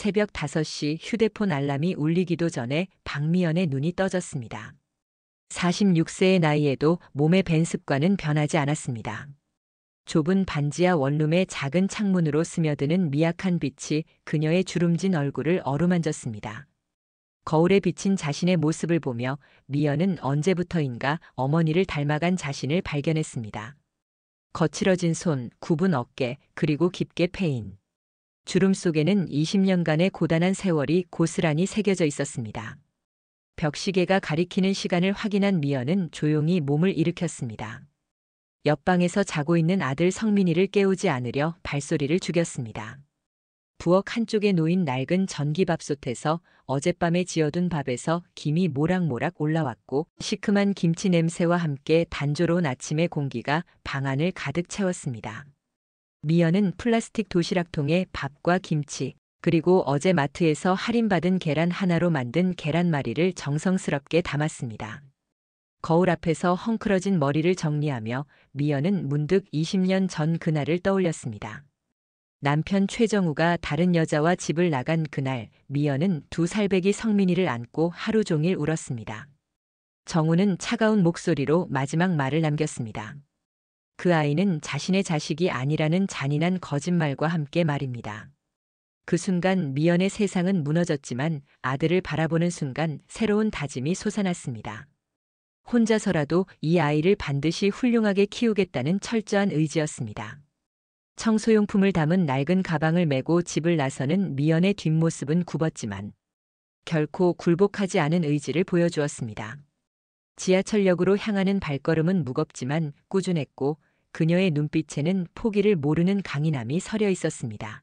새벽 5시 휴대폰 알람이 울리기도 전에 박미연의 눈이 떠졌습니다. 46세의 나이에도 몸의 밴 습관은 변하지 않았습니다. 좁은 반지하 원룸의 작은 창문으로 스며드는 미약한 빛이 그녀의 주름진 얼굴을 어루만졌습니다. 거울에 비친 자신의 모습을 보며 미연은 언제부터인가 어머니를 닮아간 자신을 발견했습니다. 거칠어진 손, 굽은 어깨, 그리고 깊게 패인 주름 속에는 20년간의 고단한 세월이 고스란히 새겨져 있었습니다. 벽시계가 가리키는 시간을 확인한 미연은 조용히 몸을 일으켰습니다. 옆방에서 자고 있는 아들 성민이를 깨우지 않으려 발소리를 죽였습니다. 부엌 한쪽에 놓인 낡은 전기밥솥에서 어젯밤에 지어둔 밥에서 김이 모락모락 올라왔고 시큼한 김치 냄새와 함께 단조로운 아침의 공기가 방 안을 가득 채웠습니다. 미연은 플라스틱 도시락통에 밥과 김치, 그리고 어제 마트에서 할인받은 계란 하나로 만든 계란말이를 정성스럽게 담았습니다. 거울 앞에서 헝클어진 머리를 정리하며 미연은 문득 20년 전 그날을 떠올렸습니다. 남편 최정우가 다른 여자와 집을 나간 그날 미연은 2살배기 성민이를 안고 하루 종일 울었습니다. 정우는 차가운 목소리로 마지막 말을 남겼습니다. 그 아이는 자신의 자식이 아니라는 잔인한 거짓말과 함께 말입니다. 그 순간 미연의 세상은 무너졌지만 아들을 바라보는 순간 새로운 다짐이 솟아났습니다. 혼자서라도 이 아이를 반드시 훌륭하게 키우겠다는 철저한 의지였습니다. 청소용품을 담은 낡은 가방을 메고 집을 나서는 미연의 뒷모습은 굽었지만 결코 굴복하지 않은 의지를 보여주었습니다. 지하철역으로 향하는 발걸음은 무겁지만 꾸준했고 그녀의 눈빛에는 포기를 모르는 강인함이 서려 있었습니다.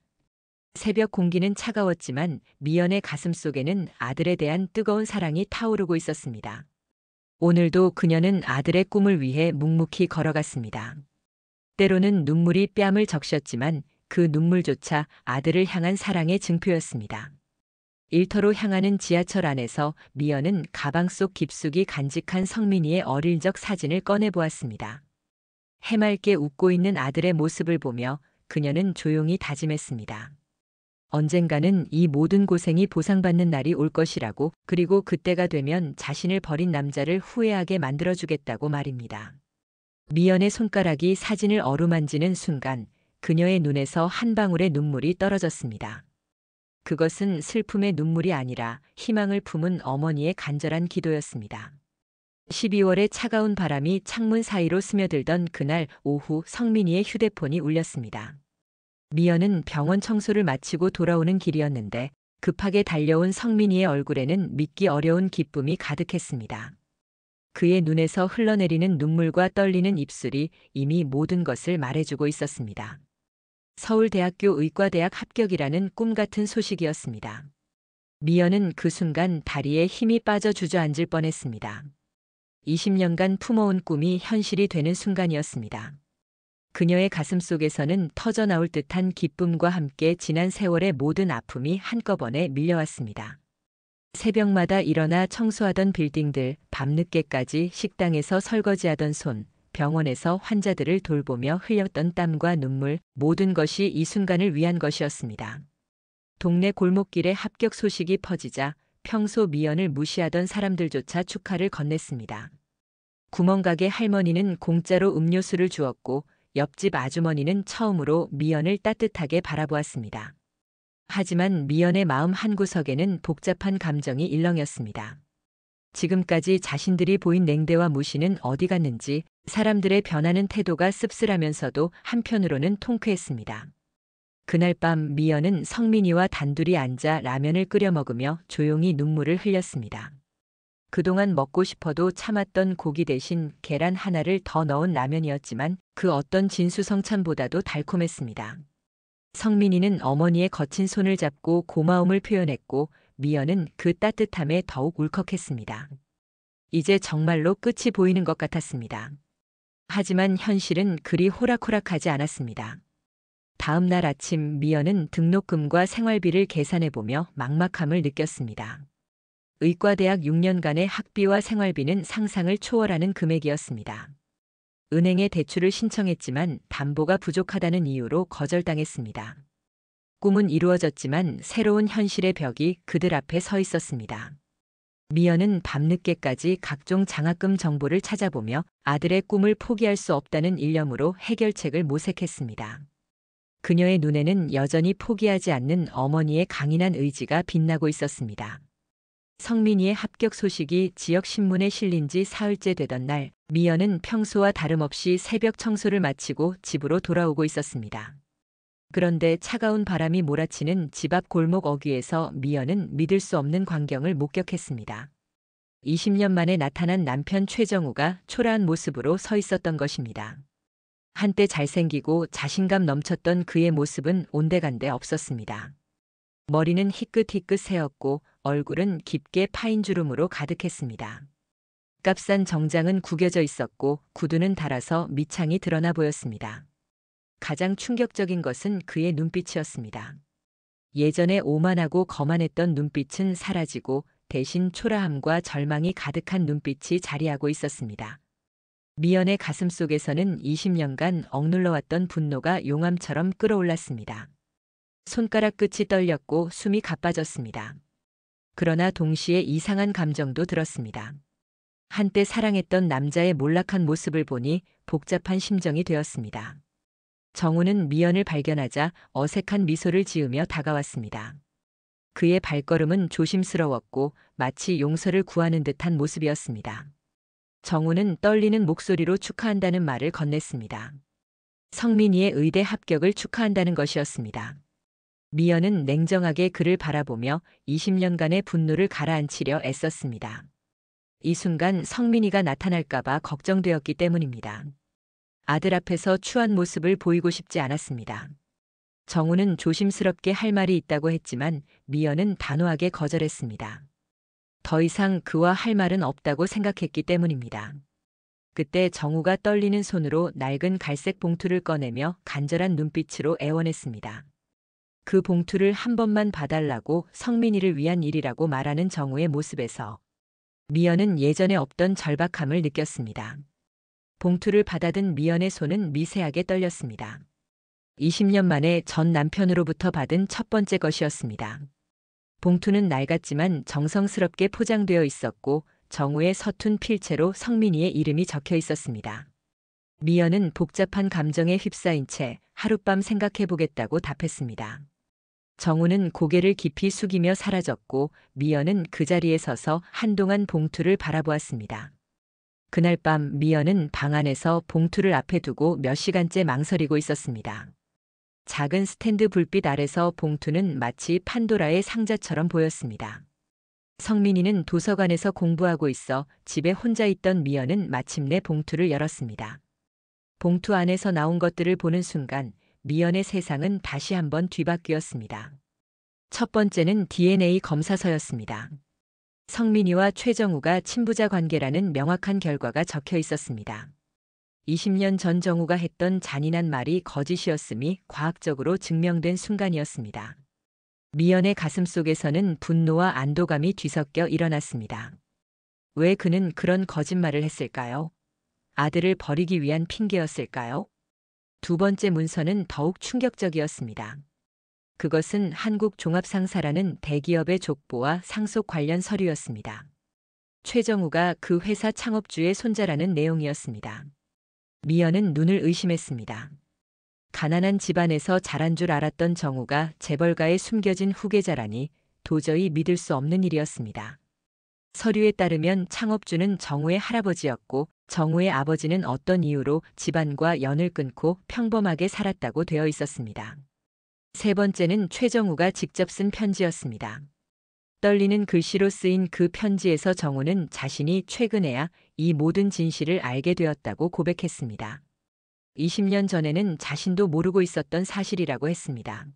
새벽 공기는 차가웠지만 미연의 가슴 속에는 아들에 대한 뜨거운 사랑이 타오르고 있었습니다. 오늘도 그녀는 아들의 꿈을 위해 묵묵히 걸어갔습니다. 때로는 눈물이 뺨을 적셨지만 그 눈물조차 아들을 향한 사랑의 증표였습니다. 일터로 향하는 지하철 안에서 미연은 가방 속 깊숙이 간직한 성민이의 어릴 적 사진을 꺼내보았습니다. 해맑게 웃고 있는 아들의 모습을 보며 그녀는 조용히 다짐했습니다. 언젠가는 이 모든 고생이 보상받는 날이 올 것이라고, 그리고 그때가 되면 자신을 버린 남자를 후회하게 만들어주겠다고 말입니다. 미연의 손가락이 사진을 어루만지는 순간 그녀의 눈에서 한 방울의 눈물이 떨어졌습니다. 그것은 슬픔의 눈물이 아니라 희망을 품은 어머니의 간절한 기도였습니다. 12월의 차가운 바람이 창문 사이로 스며들던 그날 오후 성민이의 휴대폰이 울렸습니다. 미연은 병원 청소를 마치고 돌아오는 길이었는데 급하게 달려온 성민이의 얼굴에는 믿기 어려운 기쁨이 가득했습니다. 그의 눈에서 흘러내리는 눈물과 떨리는 입술이 이미 모든 것을 말해주고 있었습니다. 서울대학교 의과대학 합격이라는 꿈 같은 소식이었습니다. 미연은 그 순간 다리에 힘이 빠져 주저앉을 뻔했습니다. 20년간 품어온 꿈이 현실이 되는 순간이었습니다. 그녀의 가슴 속에서는 터져나올 듯한 기쁨과 함께 지난 세월의 모든 아픔이 한꺼번에 밀려왔습니다. 새벽마다 일어나 청소하던 빌딩들, 밤늦게까지 식당에서 설거지하던 손, 병원에서 환자들을 돌보며 흘렸던 땀과 눈물, 모든 것이 이 순간을 위한 것이었습니다. 동네 골목길에 합격 소식이 퍼지자 평소 미연을 무시하던 사람들조차 축하를 건넸습니다. 구멍가게 할머니는 공짜로 음료수를 주었고 옆집 아주머니는 처음으로 미연을 따뜻하게 바라보았습니다. 하지만 미연의 마음 한구석에는 복잡한 감정이 일렁였습니다. 지금까지 자신들이 보인 냉대와 무시는 어디 갔는지 사람들의 변하는 태도가 씁쓸하면서도 한편으로는 통쾌했습니다. 그날 밤 미연은 성민이와 단둘이 앉아 라면을 끓여 먹으며 조용히 눈물을 흘렸습니다. 그동안 먹고 싶어도 참았던 고기 대신 계란 하나를 더 넣은 라면이었지만 그 어떤 진수성찬보다도 달콤했습니다. 성민이는 어머니의 거친 손을 잡고 고마움을 표현했고 미연은 그 따뜻함에 더욱 울컥했습니다. 이제 정말로 끝이 보이는 것 같았습니다. 하지만 현실은 그리 호락호락하지 않았습니다. 다음 날 아침 미연은 등록금과 생활비를 계산해보며 막막함을 느꼈습니다. 의과대학 6년간의 학비와 생활비는 상상을 초월하는 금액이었습니다. 은행에 대출을 신청했지만 담보가 부족하다는 이유로 거절당했습니다. 꿈은 이루어졌지만 새로운 현실의 벽이 그들 앞에 서 있었습니다. 미연은 밤늦게까지 각종 장학금 정보를 찾아보며 아들의 꿈을 포기할 수 없다는 일념으로 해결책을 모색했습니다. 그녀의 눈에는 여전히 포기하지 않는 어머니의 강인한 의지가 빛나고 있었습니다. 성민이의 합격 소식이 지역 신문에 실린 지 사흘째 되던 날, 미연은 평소와 다름없이 새벽 청소를 마치고 집으로 돌아오고 있었습니다. 그런데 차가운 바람이 몰아치는 집 앞 골목 어귀에서 미연은 믿을 수 없는 광경을 목격했습니다. 20년 만에 나타난 남편 최정우가 초라한 모습으로 서 있었던 것입니다. 한때 잘생기고 자신감 넘쳤던 그의 모습은 온데간데 없었습니다. 머리는 희끗희끗 새었고 얼굴은 깊게 파인 주름으로 가득했습니다. 값싼 정장은 구겨져 있었고 구두는 닳아서 밑창이 드러나 보였습니다. 가장 충격적인 것은 그의 눈빛이었습니다. 예전에 오만하고 거만했던 눈빛은 사라지고 대신 초라함과 절망이 가득한 눈빛이 자리하고 있었습니다. 미연의 가슴 속에서는 20년간 억눌러왔던 분노가 용암처럼 끓어올랐습니다. 손가락 끝이 떨렸고 숨이 가빠졌습니다. 그러나 동시에 이상한 감정도 들었습니다. 한때 사랑했던 남자의 몰락한 모습을 보니 복잡한 심정이 되었습니다. 정우는 미연을 발견하자 어색한 미소를 지으며 다가왔습니다. 그의 발걸음은 조심스러웠고 마치 용서를 구하는 듯한 모습이었습니다. 정우는 떨리는 목소리로 축하한다는 말을 건넸습니다. 성민이의 의대 합격을 축하한다는 것이었습니다. 미연은 냉정하게 그를 바라보며 20년간의 분노를 가라앉히려 애썼습니다. 이 순간 성민이가 나타날까봐 걱정되었기 때문입니다. 아들 앞에서 추한 모습을 보이고 싶지 않았습니다. 정우는 조심스럽게 할 말이 있다고 했지만 미연은 단호하게 거절했습니다. 더 이상 그와 할 말은 없다고 생각했기 때문입니다. 그때 정우가 떨리는 손으로 낡은 갈색 봉투를 꺼내며 간절한 눈빛으로 애원했습니다. 그 봉투를 한 번만 봐달라고 성민이를 위한 일이라고 말하는 정우의 모습에서 미연은 예전에 없던 절박함을 느꼈습니다. 봉투를 받아든 미연의 손은 미세하게 떨렸습니다. 20년 만에 전 남편으로부터 받은 첫 번째 것이었습니다. 봉투는 낡았지만 정성스럽게 포장되어 있었고 정우의 서툰 필체로 성민이의 이름이 적혀 있었습니다. 미연은 복잡한 감정에 휩싸인 채 하룻밤 생각해보겠다고 답했습니다. 정우는 고개를 깊이 숙이며 사라졌고 미연은 그 자리에 서서 한동안 봉투를 바라보았습니다. 그날 밤 미연은 방 안에서 봉투를 앞에 두고 몇 시간째 망설이고 있었습니다. 작은 스탠드 불빛 아래서 봉투는 마치 판도라의 상자처럼 보였습니다. 성민이는 도서관에서 공부하고 있어 집에 혼자 있던 미연은 마침내 봉투를 열었습니다. 봉투 안에서 나온 것들을 보는 순간 미연의 세상은 다시 한번 뒤바뀌었습니다. 첫 번째는 DNA 검사서였습니다. 성민이와 최정우가 친부자 관계라는 명확한 결과가 적혀 있었습니다. 20년 전 정우가 했던 잔인한 말이 거짓이었음이 과학적으로 증명된 순간이었습니다. 미연의 가슴 속에서는 분노와 안도감이 뒤섞여 일어났습니다. 왜 그는 그런 거짓말을 했을까요? 아들을 버리기 위한 핑계였을까요? 두 번째 문서는 더욱 충격적이었습니다. 그것은 한국종합상사라는 대기업의 족보와 상속 관련 서류였습니다. 최정우가 그 회사 창업주의 손자라는 내용이었습니다. 미연은 눈을 의심했습니다. 가난한 집안에서 자란 줄 알았던 정우가 재벌가에 숨겨진 후계자라니 도저히 믿을 수 없는 일이었습니다. 서류에 따르면 창업주는 정우의 할아버지였고 정우의 아버지는 어떤 이유로 집안과 연을 끊고 평범하게 살았다고 되어 있었습니다. 세 번째는 최정우가 직접 쓴 편지였습니다. 떨리는 글씨로 쓰인 그 편지에서 정우는 자신이 최근에야 이 모든 진실을 알게 되었다고 고백했습니다. 20년 전에는 자신도 모르고 있었던 사실이라고 했습니다.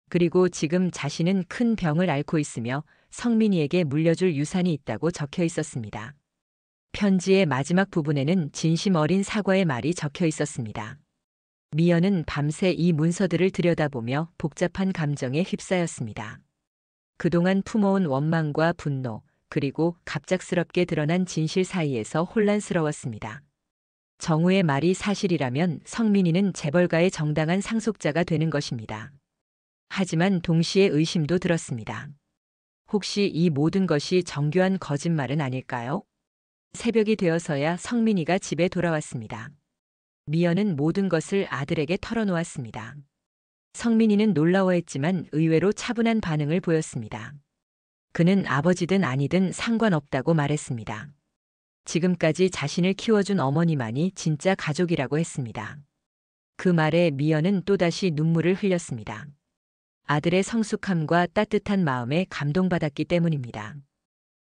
그리고 지금 자신은 큰 병을 앓고 있으며 성민이에게 물려줄 유산이 있다고 적혀 있었습니다. 편지의 마지막 부분에는 진심 어린 사과의 말이 적혀 있었습니다. 미연은 밤새 이 문서들을 들여다보며 복잡한 감정에 휩싸였습니다. 그동안 품어온 원망과 분노, 그리고 갑작스럽게 드러난 진실 사이에서 혼란스러웠습니다. 정우의 말이 사실이라면 성민이는 재벌가의 정당한 상속자가 되는 것입니다. 하지만 동시에 의심도 들었습니다. 혹시 이 모든 것이 정교한 거짓말은 아닐까요? 새벽이 되어서야 성민이가 집에 돌아왔습니다. 미연은 모든 것을 아들에게 털어놓았습니다. 성민이는 놀라워했지만 의외로 차분한 반응을 보였습니다. 그는 아버지든 아니든 상관없다고 말했습니다. 지금까지 자신을 키워준 어머니만이 진짜 가족이라고 했습니다. 그 말에 미연은 또다시 눈물을 흘렸습니다. 아들의 성숙함과 따뜻한 마음에 감동받았기 때문입니다.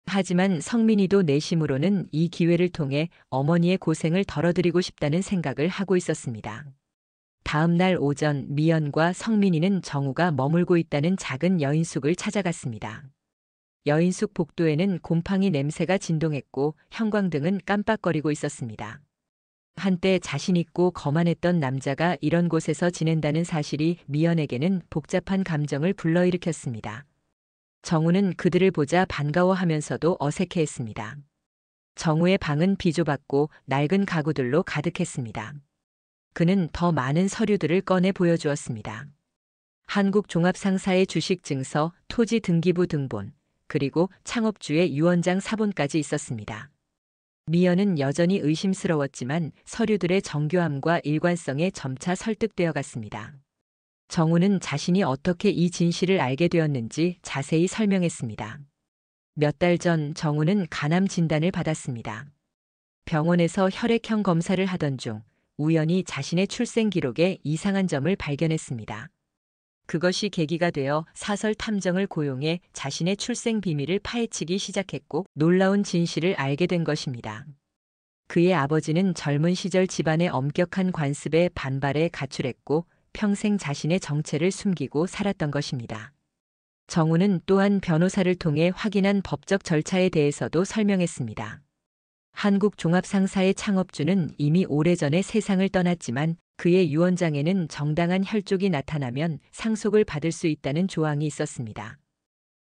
하지만 성민이도 내심으로는 이 기회를 통해 어머니의 고생을 덜어드리고 싶다는 생각을 하고 있었습니다. 다음 날 오전 미연과 성민이는 정우가 머물고 있다는 작은 여인숙을 찾아갔습니다. 여인숙 복도에는 곰팡이 냄새가 진동했고 형광등은 깜빡거리고 있었습니다. 한때 자신있고 거만했던 남자가 이런 곳에서 지낸다는 사실이 미연에게는 복잡한 감정을 불러일으켰습니다. 정우는 그들을 보자 반가워하면서도 어색해했습니다. 정우의 방은 비좁았고 낡은 가구들로 가득했습니다. 그는 더 많은 서류들을 꺼내 보여주었습니다. 한국종합상사의 주식증서, 토지등기부 등본, 그리고 창업주의 유언장 사본까지 있었습니다. 미연은 여전히 의심스러웠지만 서류들의 정교함과 일관성에 점차 설득되어 갔습니다. 정우는 자신이 어떻게 이 진실을 알게 되었는지 자세히 설명했습니다. 몇 달 전 정우는 간암 진단을 받았습니다. 병원에서 혈액형 검사를 하던 중 우연히 자신의 출생 기록에 이상한 점을 발견했습니다. 그것이 계기가 되어 사설 탐정을 고용해 자신의 출생 비밀을 파헤치기 시작했고 놀라운 진실을 알게 된 것입니다. 그의 아버지는 젊은 시절 집안의 엄격한 관습에 반발해 가출했고 평생 자신의 정체를 숨기고 살았던 것입니다. 정우는 또한 변호사를 통해 확인한 법적 절차에 대해서도 설명했습니다. 한국종합상사의 창업주는 이미 오래전에 세상을 떠났지만 그의 유언장에는 정당한 혈족이 나타나면 상속을 받을 수 있다는 조항이 있었습니다.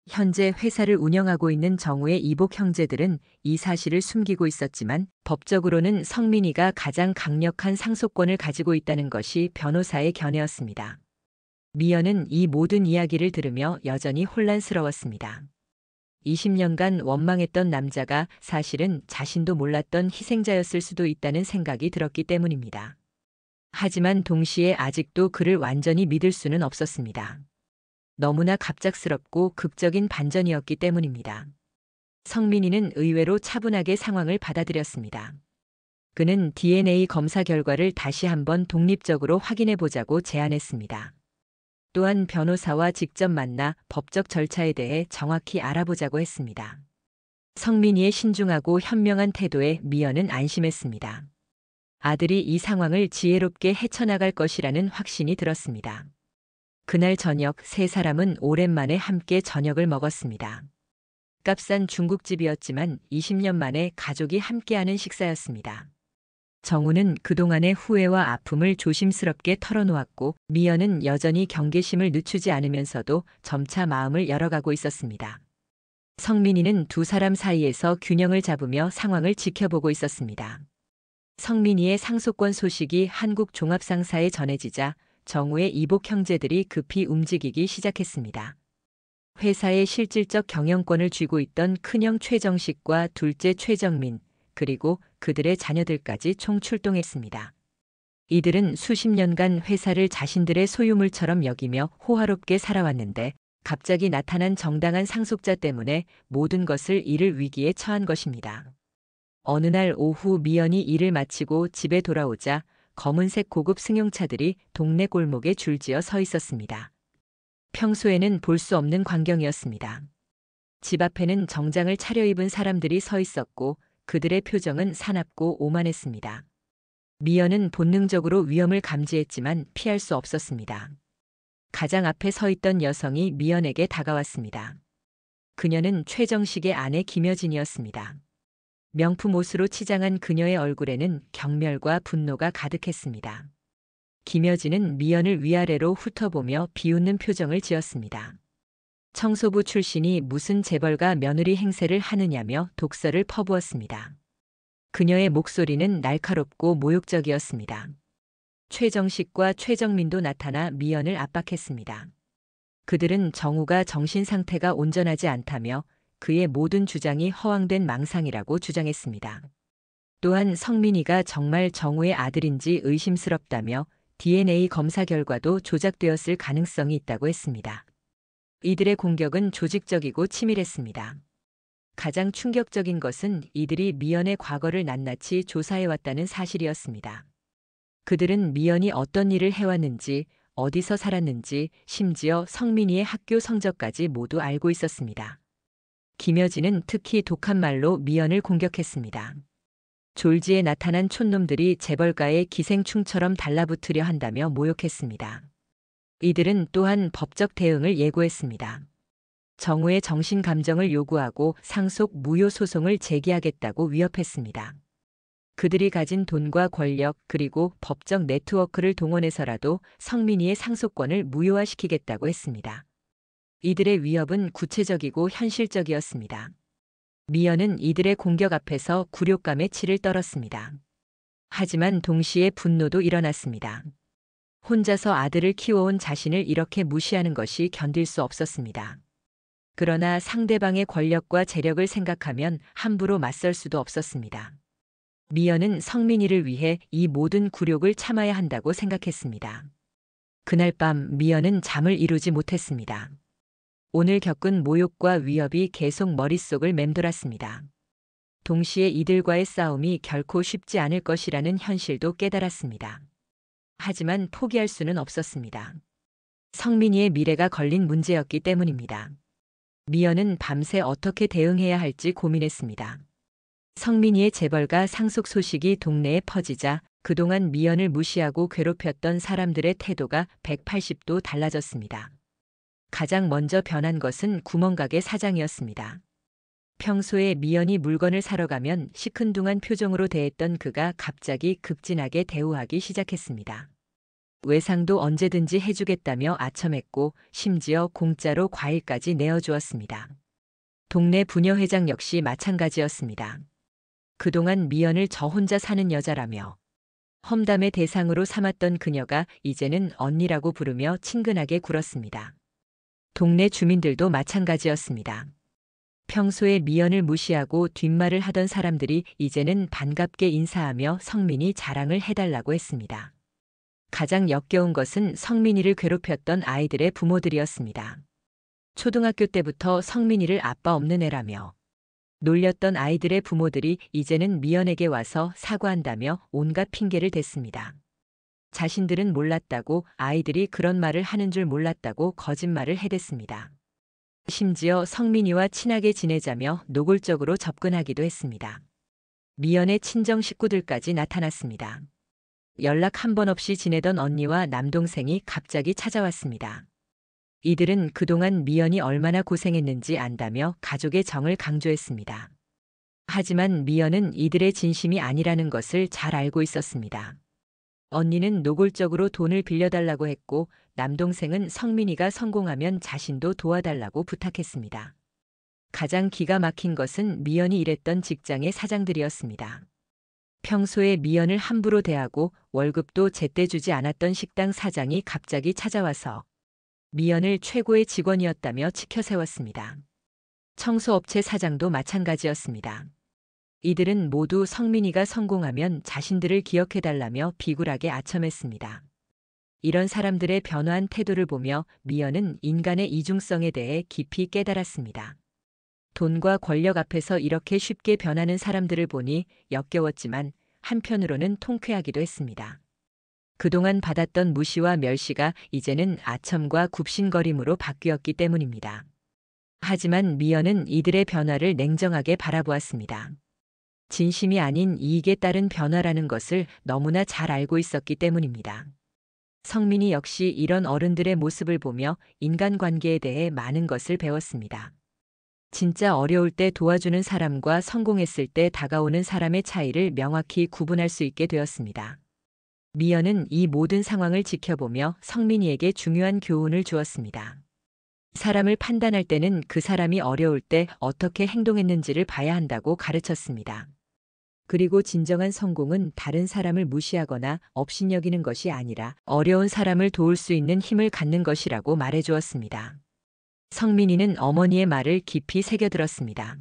현재 회사를 운영하고 있는 정우의 이복 형제들은 이 사실을 숨기고 있었지만 법적으로는 성민이가 가장 강력한 상속권을 가지고 있다는 것이 변호사의 견해였습니다. 미연은 이 모든 이야기를 들으며 여전히 혼란스러웠습니다. 20년간 원망했던 남자가 사실은 자신도 몰랐던 희생자였을 수도 있다는 생각이 들었기 때문입니다. 하지만 동시에 아직도 그를 완전히 믿을 수는 없었습니다. 너무나 갑작스럽고 극적인 반전이었기 때문입니다. 성민이는 의외로 차분하게 상황을 받아들였습니다. 그는 DNA 검사 결과를 다시 한번 독립적으로 확인해 보자고 제안했습니다. 또한 변호사와 직접 만나 법적 절차에 대해 정확히 알아보자고 했습니다. 성민이의 신중하고 현명한 태도에 미연은 안심했습니다. 아들이 이 상황을 지혜롭게 헤쳐나갈 것이라는 확신이 들었습니다. 그날 저녁 세 사람은 오랜만에 함께 저녁을 먹었습니다. 값싼 중국집이었지만 20년 만에 가족이 함께하는 식사였습니다. 정우는 그동안의 후회와 아픔을 조심스럽게 털어놓았고 미연은 여전히 경계심을 늦추지 않으면서도 점차 마음을 열어가고 있었습니다. 성민이는 두 사람 사이에서 균형을 잡으며 상황을 지켜보고 있었습니다. 성민이의 상속권 소식이 한국종합상사에 전해지자 정우의 이복 형제들이 급히 움직이기 시작했습니다. 회사의 실질적 경영권을 쥐고 있던 큰형 최정식과 둘째 최정민, 그리고 그들의 자녀들까지 총 출동했습니다. 이들은 수십 년간 회사를 자신들의 소유물처럼 여기며 호화롭게 살아왔는데 갑자기 나타난 정당한 상속자 때문에 모든 것을 잃을 위기에 처한 것입니다. 어느 날 오후 미연이 일을 마치고 집에 돌아오자 검은색 고급 승용차들이 동네 골목에 줄지어 서 있었습니다. 평소에는 볼 수 없는 광경이었습니다. 집 앞에는 정장을 차려입은 사람들이 서 있었고 그들의 표정은 사납고 오만했습니다. 미연은 본능적으로 위험을 감지했지만 피할 수 없었습니다. 가장 앞에 서 있던 여성이 미연에게 다가왔습니다. 그녀는 최정식의 아내 김여진이었습니다. 명품 옷으로 치장한 그녀의 얼굴에는 경멸과 분노가 가득했습니다. 김여진은 미연을 위아래로 훑어보며 비웃는 표정을 지었습니다. 청소부 출신이 무슨 재벌가 며느리 행세를 하느냐며 독설을 퍼부었습니다. 그녀의 목소리는 날카롭고 모욕적이었습니다. 최정식과 최정민도 나타나 미연을 압박했습니다. 그들은 정우가 정신 상태가 온전하지 않다며 그의 모든 주장이 허황된 망상이라고 주장했습니다. 또한 성민이가 정말 정우의 아들인지 의심스럽다며 DNA 검사 결과도 조작되었을 가능성이 있다고 했습니다. 이들의 공격은 조직적이고 치밀했습니다. 가장 충격적인 것은 이들이 미연의 과거를 낱낱이 조사해왔다는 사실이었습니다. 그들은 미연이 어떤 일을 해왔는지, 어디서 살았는지, 심지어 성민이의 학교 성적까지 모두 알고 있었습니다. 김여진은 특히 독한 말로 미연을 공격했습니다. 졸지에 나타난 촌놈들이 재벌가의 기생충처럼 달라붙으려 한다며 모욕했습니다. 이들은 또한 법적 대응을 예고했습니다. 정우의 정신 감정을 요구하고 상속 무효 소송을 제기하겠다고 위협했습니다. 그들이 가진 돈과 권력 그리고 법적 네트워크를 동원해서라도 성민이의 상속권을 무효화시키겠다고 했습니다. 이들의 위협은 구체적이고 현실적이었습니다. 미연은 이들의 공격 앞에서 굴욕감에 치를 떨었습니다. 하지만 동시에 분노도 일어났습니다. 혼자서 아들을 키워온 자신을 이렇게 무시하는 것이 견딜 수 없었습니다. 그러나 상대방의 권력과 재력을 생각하면 함부로 맞설 수도 없었습니다. 미연은 성민이를 위해 이 모든 굴욕을 참아야 한다고 생각했습니다. 그날 밤 미연은 잠을 이루지 못했습니다. 오늘 겪은 모욕과 위협이 계속 머릿속을 맴돌았습니다. 동시에 이들과의 싸움이 결코 쉽지 않을 것이라는 현실도 깨달았습니다. 하지만 포기할 수는 없었습니다. 성민이의 미래가 걸린 문제였기 때문입니다. 미연은 밤새 어떻게 대응해야 할지 고민했습니다. 성민이의 재벌가 상속 소식이 동네에 퍼지자 그동안 미연을 무시하고 괴롭혔던 사람들의 태도가 180도 달라졌습니다. 가장 먼저 변한 것은 구멍가게 사장이었습니다. 평소에 미연이 물건을 사러 가면 시큰둥한 표정으로 대했던 그가 갑자기 급진하게 대우하기 시작했습니다. 외상도 언제든지 해주겠다며 아첨했고 심지어 공짜로 과일까지 내어주었습니다. 동네 부녀회장 역시 마찬가지였습니다. 그동안 미연을 저 혼자 사는 여자라며 험담의 대상으로 삼았던 그녀가 이제는 언니라고 부르며 친근하게 굴었습니다. 동네 주민들도 마찬가지였습니다. 평소에 미연을 무시하고 뒷말을 하던 사람들이 이제는 반갑게 인사하며 성민이 자랑을 해달라고 했습니다. 가장 역겨운 것은 성민이를 괴롭혔던 아이들의 부모들이었습니다. 초등학교 때부터 성민이를 아빠 없는 애라며 놀렸던 아이들의 부모들이 이제는 미연에게 와서 사과한다며 온갖 핑계를 댔습니다. 자신들은 몰랐다고, 아이들이 그런 말을 하는 줄 몰랐다고 거짓말을 해댔습니다. 심지어 성민이와 친하게 지내자며 노골적으로 접근하기도 했습니다. 미연의 친정 식구들까지 나타났습니다. 연락 한 번 없이 지내던 언니와 남동생이 갑자기 찾아왔습니다. 이들은 그동안 미연이 얼마나 고생했는지 안다며 가족의 정을 강조했습니다. 하지만 미연은 이들의 진심이 아니라는 것을 잘 알고 있었습니다. 언니는 노골적으로 돈을 빌려달라고 했고 남동생은 성민이가 성공하면 자신도 도와달라고 부탁했습니다. 가장 기가 막힌 것은 미연이 일했던 직장의 사장들이었습니다. 평소에 미연을 함부로 대하고 월급도 제때 주지 않았던 식당 사장이 갑자기 찾아와서 미연을 최고의 직원이었다며 치켜세웠습니다. 청소업체 사장도 마찬가지였습니다. 이들은 모두 성민이가 성공하면 자신들을 기억해달라며 비굴하게 아첨했습니다. 이런 사람들의 변화한 태도를 보며 미연은 인간의 이중성에 대해 깊이 깨달았습니다. 돈과 권력 앞에서 이렇게 쉽게 변하는 사람들을 보니 역겨웠지만 한편으로는 통쾌하기도 했습니다. 그동안 받았던 무시와 멸시가 이제는 아첨과 굽신거림으로 바뀌었기 때문입니다. 하지만 미연은 이들의 변화를 냉정하게 바라보았습니다. 진심이 아닌 이익에 따른 변화라는 것을 너무나 잘 알고 있었기 때문입니다. 성민이 역시 이런 어른들의 모습을 보며 인간관계에 대해 많은 것을 배웠습니다. 진짜 어려울 때 도와주는 사람과 성공했을 때 다가오는 사람의 차이를 명확히 구분할 수 있게 되었습니다. 미연은 이 모든 상황을 지켜보며 성민이에게 중요한 교훈을 주었습니다. 사람을 판단할 때는 그 사람이 어려울 때 어떻게 행동했는지를 봐야 한다고 가르쳤습니다. 그리고 진정한 성공은 다른 사람을 무시하거나 업신여기는 것이 아니라 어려운 사람을 도울 수 있는 힘을 갖는 것이라고 말해주었습니다. 성민이는 어머니의 말을 깊이 새겨들었습니다.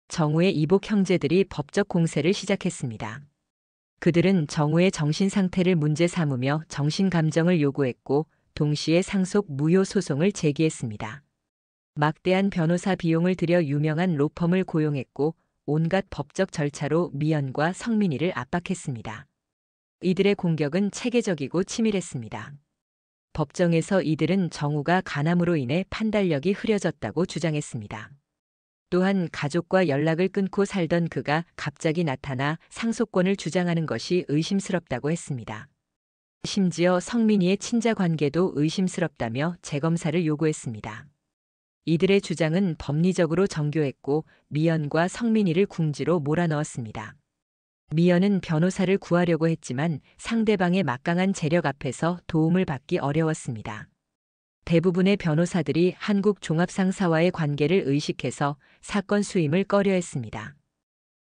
정우의 이복 형제들이 법적 공세를 시작했습니다. 그들은 정우의 정신 상태를 문제 삼으며 정신 감정을 요구했고 동시에 상속 무효 소송을 제기했습니다. 막대한 변호사 비용을 들여 유명한 로펌을 고용했고 온갖 법적 절차로 미연과 성민이를 압박했습니다. 이들의 공격은 체계적이고 치밀했습니다. 법정에서 이들은 정우가 간암으로 인해 판단력이 흐려졌다고 주장했습니다. 또한 가족과 연락을 끊고 살던 그가 갑자기 나타나 상속권을 주장하는 것이 의심스럽다고 했습니다. 심지어 성민이의 친자 관계도 의심스럽다며 재검사를 요구했습니다. 이들의 주장은 법리적으로 정교했고 미연과 성민이를 궁지로 몰아넣었습니다. 미연은 변호사를 구하려고 했지만 상대방의 막강한 재력 앞에서 도움을 받기 어려웠습니다. 대부분의 변호사들이 한국종합상사와의 관계를 의식해서 사건 수임을 꺼려했습니다.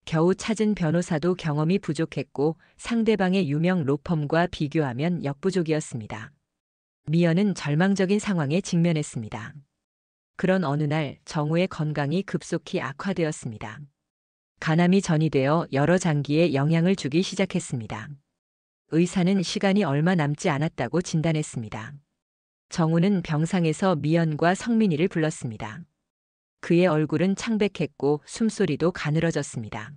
겨우 찾은 변호사도 경험이 부족했고 상대방의 유명 로펌과 비교하면 역부족이었습니다. 미연은 절망적인 상황에 직면했습니다. 그런 어느 날 정우의 건강이 급속히 악화되었습니다. 간암이 전이되어 여러 장기에 영향을 주기 시작했습니다. 의사는 시간이 얼마 남지 않았다고 진단했습니다. 정우는 병상에서 미연과 성민이를 불렀습니다. 그의 얼굴은 창백했고 숨소리도 가늘어졌습니다.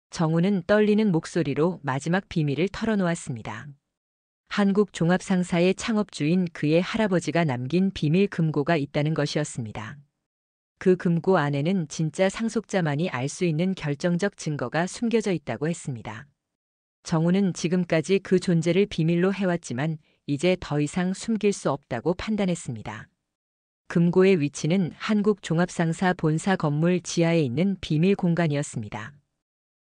정우는 떨리는 목소리로 마지막 비밀을 털어놓았습니다. 한국종합상사의 창업주인 그의 할아버지가 남긴 비밀 금고가 있다는 것이었습니다. 그 금고 안에는 진짜 상속자만이 알 수 있는 결정적 증거가 숨겨져 있다고 했습니다. 정우는 지금까지 그 존재를 비밀로 해왔지만 이제 더 이상 숨길 수 없다고 판단했습니다. 금고의 위치는 한국종합상사 본사 건물 지하에 있는 비밀 공간이었습니다.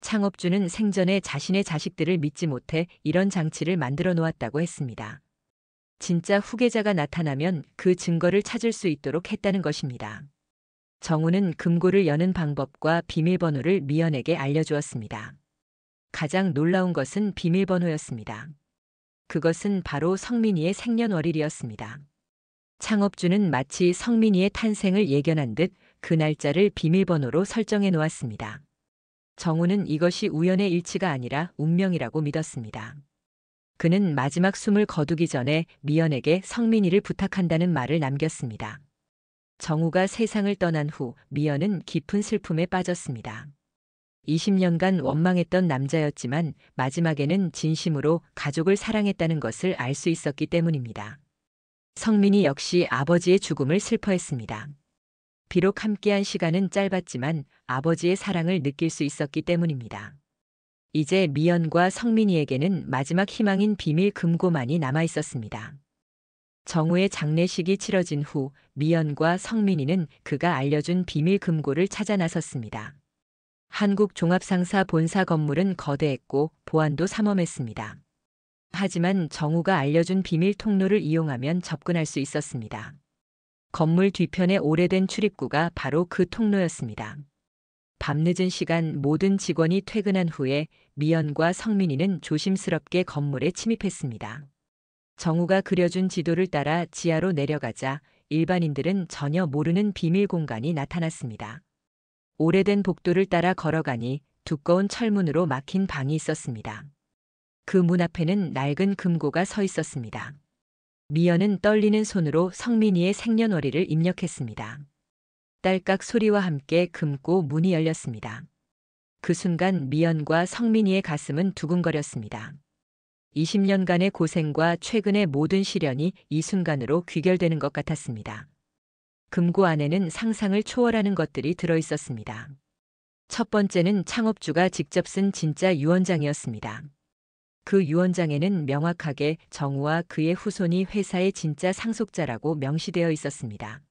창업주는 생전에 자신의 자식들을 믿지 못해 이런 장치를 만들어 놓았다고 했습니다. 진짜 후계자가 나타나면 그 증거를 찾을 수 있도록 했다는 것입니다. 정우는 금고를 여는 방법과 비밀번호를 미연에게 알려주었습니다. 가장 놀라운 것은 비밀번호였습니다. 그것은 바로 성민이의 생년월일이었습니다. 창업주는 마치 성민이의 탄생을 예견한 듯 그 날짜를 비밀번호로 설정해 놓았습니다. 정우는 이것이 우연의 일치가 아니라 운명이라고 믿었습니다. 그는 마지막 숨을 거두기 전에 미연에게 성민이를 부탁한다는 말을 남겼습니다. 정우가 세상을 떠난 후 미연은 깊은 슬픔에 빠졌습니다. 20년간 원망했던 남자였지만 마지막에는 진심으로 가족을 사랑했다는 것을 알 수 있었기 때문입니다. 성민이 역시 아버지의 죽음을 슬퍼했습니다. 비록 함께한 시간은 짧았지만 아버지의 사랑을 느낄 수 있었기 때문입니다. 이제 미연과 성민이에게는 마지막 희망인 비밀 금고만이 남아 있었습니다. 정우의 장례식이 치러진 후 미연과 성민이는 그가 알려준 비밀 금고를 찾아 나섰습니다. 한국종합상사 본사 건물은 거대했고 보안도 삼엄했습니다. 하지만 정우가 알려준 비밀 통로를 이용하면 접근할 수 있었습니다. 건물 뒤편의 오래된 출입구가 바로 그 통로였습니다. 밤늦은 시간 모든 직원이 퇴근한 후에 미연과 성민이는 조심스럽게 건물에 침입했습니다. 정우가 그려준 지도를 따라 지하로 내려가자 일반인들은 전혀 모르는 비밀 공간이 나타났습니다. 오래된 복도를 따라 걸어가니 두꺼운 철문으로 막힌 방이 있었습니다. 그 문 앞에는 낡은 금고가 서 있었습니다. 미연은 떨리는 손으로 성민이의 생년월일을 입력했습니다. 딸깍 소리와 함께 금고 문이 열렸습니다. 그 순간 미연과 성민이의 가슴은 두근거렸습니다. 20년간의 고생과 최근의 모든 시련이 이 순간으로 귀결되는 것 같았습니다. 금고 안에는 상상을 초월하는 것들이 들어 있었습니다. 첫 번째는 창업주가 직접 쓴 진짜 유언장이었습니다. 그 유언장에는 명확하게 정우와 그의 후손이 회사의 진짜 상속자라고 명시되어 있었습니다.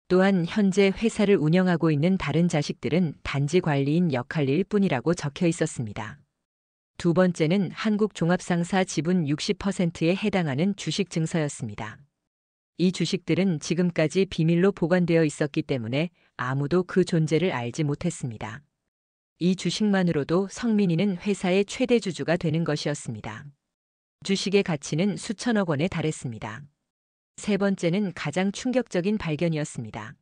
또한 현재 회사를 운영하고 있는 다른 자식들은 단지 관리인 역할일 뿐이라고 적혀 있었습니다. 두 번째는 한국종합상사 지분 60%에 해당하는 주식 증서였습니다. 이 주식들은 지금까지 비밀로 보관되어 있었기 때문에 아무도 그 존재를 알지 못했습니다. 이 주식만으로도 성민이는 회사의 최대 주주가 되는 것이었습니다. 주식의 가치는 수천억 원에 달했습니다. 세 번째는 가장 충격적인 발견이었습니다.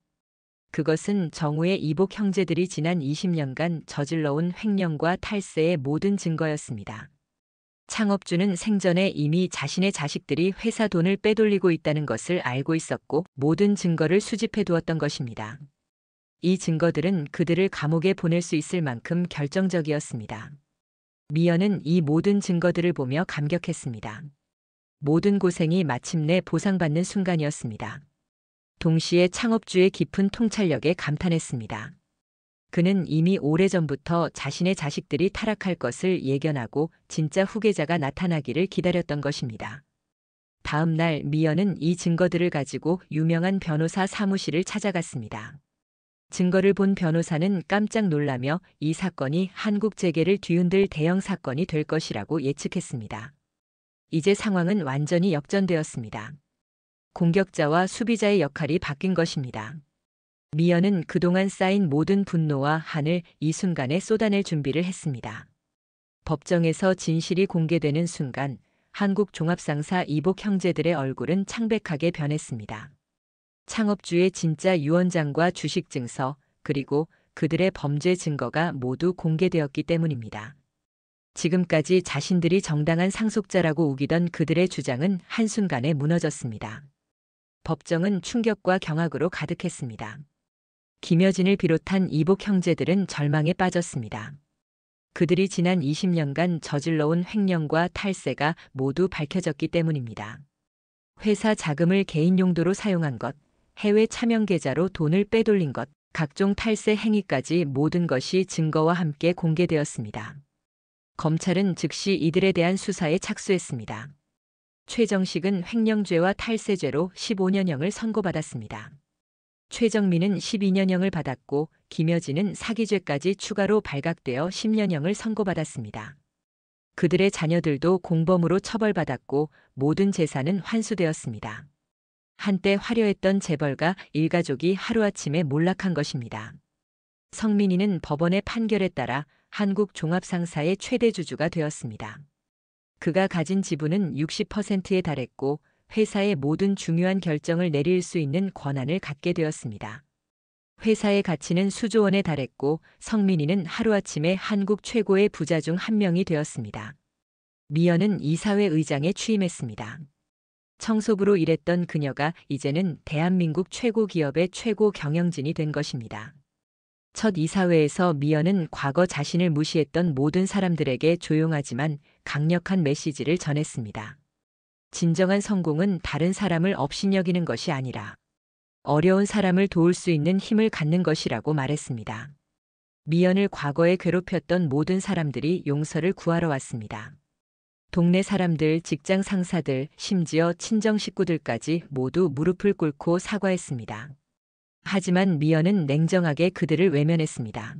그것은 정우의 이복 형제들이 지난 20년간 저질러온 횡령과 탈세의 모든 증거였습니다. 창업주는 생전에 이미 자신의 자식들이 회사 돈을 빼돌리고 있다는 것을 알고 있었고 모든 증거를 수집해 두었던 것입니다. 이 증거들은 그들을 감옥에 보낼 수 있을 만큼 결정적이었습니다. 미연은 이 모든 증거들을 보며 감격했습니다. 모든 고생이 마침내 보상받는 순간이었습니다. 동시에 창업주의 깊은 통찰력에 감탄했습니다. 그는 이미 오래전부터 자신의 자식들이 타락할 것을 예견하고 진짜 후계자가 나타나기를 기다렸던 것입니다. 다음 날 미연은 이 증거들을 가지고 유명한 변호사 사무실을 찾아갔습니다. 증거를 본 변호사는 깜짝 놀라며 이 사건이 한국 재계를 뒤흔들 대형 사건이 될 것이라고 예측했습니다. 이제 상황은 완전히 역전되었습니다. 공격자와 수비자의 역할이 바뀐 것입니다. 미연은 그동안 쌓인 모든 분노와 한을 이 순간에 쏟아낼 준비를 했습니다. 법정에서 진실이 공개되는 순간 한국 종합상사 이복 형제들의 얼굴은 창백하게 변했습니다. 창업주의 진짜 유언장과 주식 증서 그리고 그들의 범죄 증거가 모두 공개되었기 때문입니다. 지금까지 자신들이 정당한 상속자라고 우기던 그들의 주장은 한순간에 무너졌습니다. 법정은 충격과 경악으로 가득했습니다. 김여진을 비롯한 이복 형제들은 절망에 빠졌습니다. 그들이 지난 20년간 저질러온 횡령과 탈세가 모두 밝혀졌기 때문입니다. 회사 자금을 개인 용도로 사용한 것, 해외 차명 계좌로 돈을 빼돌린 것, 각종 탈세 행위까지 모든 것이 증거와 함께 공개되었습니다. 검찰은 즉시 이들에 대한 수사에 착수했습니다. 최정식은 횡령죄와 탈세죄로 15년형을 선고받았습니다. 최정민은 12년형을 받았고 김여진은 사기죄까지 추가로 발각되어 10년형을 선고받았습니다. 그들의 자녀들도 공범으로 처벌받았고 모든 재산은 환수되었습니다. 한때 화려했던 재벌가 일가족이 하루아침에 몰락한 것입니다. 성민이는 법원의 판결에 따라 한국 종합상사의 최대 주주가 되었습니다. 그가 가진 지분은 60%에 달했고 회사의 모든 중요한 결정을 내릴 수 있는 권한을 갖게 되었습니다. 회사의 가치는 수조 원에 달했고 성민이는 하루아침에 한국 최고의 부자 중 한 명이 되었습니다. 미연은 이사회 의장에 취임했습니다. 청소부로 일했던 그녀가 이제는 대한민국 최고 기업의 최고 경영진이 된 것입니다. 첫 이사회에서 미연은 과거 자신을 무시했던 모든 사람들에게 조용하지만 강력한 메시지를 전했습니다. 진정한 성공은 다른 사람을 업신여기는 것이 아니라 어려운 사람을 도울 수 있는 힘을 갖는 것이라고 말했습니다. 미연을 과거에 괴롭혔던 모든 사람들이 용서를 구하러 왔습니다. 동네 사람들, 직장 상사들, 심지어 친정 식구들까지 모두 무릎을 꿇고 사과했습니다. 하지만 미연은 냉정하게 그들을 외면했습니다.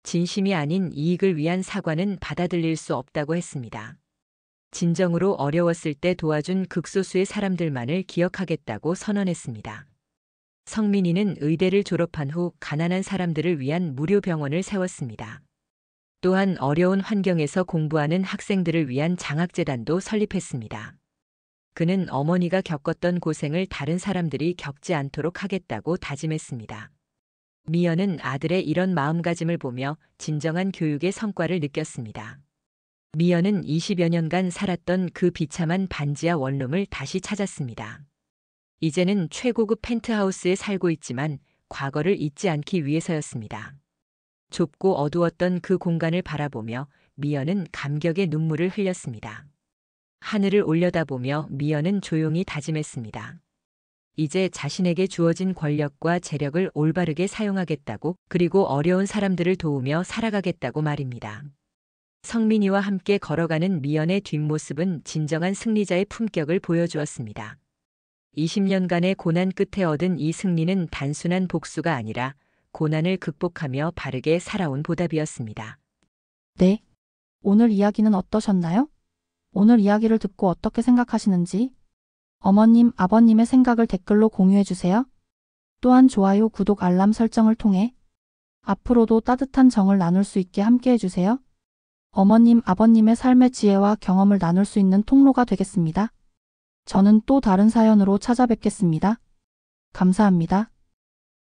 진심이 아닌 이익을 위한 사과는 받아들일 수 없다고 했습니다. 진정으로 어려웠을 때 도와준 극소수의 사람들만을 기억하겠다고 선언했습니다. 성민이는 의대를 졸업한 후 가난한 사람들을 위한 무료 병원을 세웠습니다. 또한 어려운 환경에서 공부하는 학생들을 위한 장학재단도 설립했습니다. 그는 어머니가 겪었던 고생을 다른 사람들이 겪지 않도록 하겠다고 다짐했습니다. 미연은 아들의 이런 마음가짐을 보며 진정한 교육의 성과를 느꼈습니다. 미연은 20여 년간 살았던 그 비참한 반지하 원룸을 다시 찾았습니다. 이제는 최고급 펜트하우스에 살고 있지만 과거를 잊지 않기 위해서였습니다. 좁고 어두웠던 그 공간을 바라보며 미연은 감격의 눈물을 흘렸습니다. 하늘을 올려다보며 미연은 조용히 다짐했습니다. 이제 자신에게 주어진 권력과 재력을 올바르게 사용하겠다고, 그리고 어려운 사람들을 도우며 살아가겠다고 말입니다. 성민이와 함께 걸어가는 미연의 뒷모습은 진정한 승리자의 품격을 보여주었습니다. 20년간의 고난 끝에 얻은 이 승리는 단순한 복수가 아니라 고난을 극복하며 바르게 살아온 보답이었습니다. 네. 오늘 이야기는 어떠셨나요? 오늘 이야기를 듣고 어떻게 생각하시는지 어머님, 아버님의 생각을 댓글로 공유해 주세요. 또한 좋아요, 구독, 알람 설정을 통해 앞으로도 따뜻한 정을 나눌 수 있게 함께 해주세요. 어머님, 아버님의 삶의 지혜와 경험을 나눌 수 있는 통로가 되겠습니다. 저는 또 다른 사연으로 찾아뵙겠습니다. 감사합니다.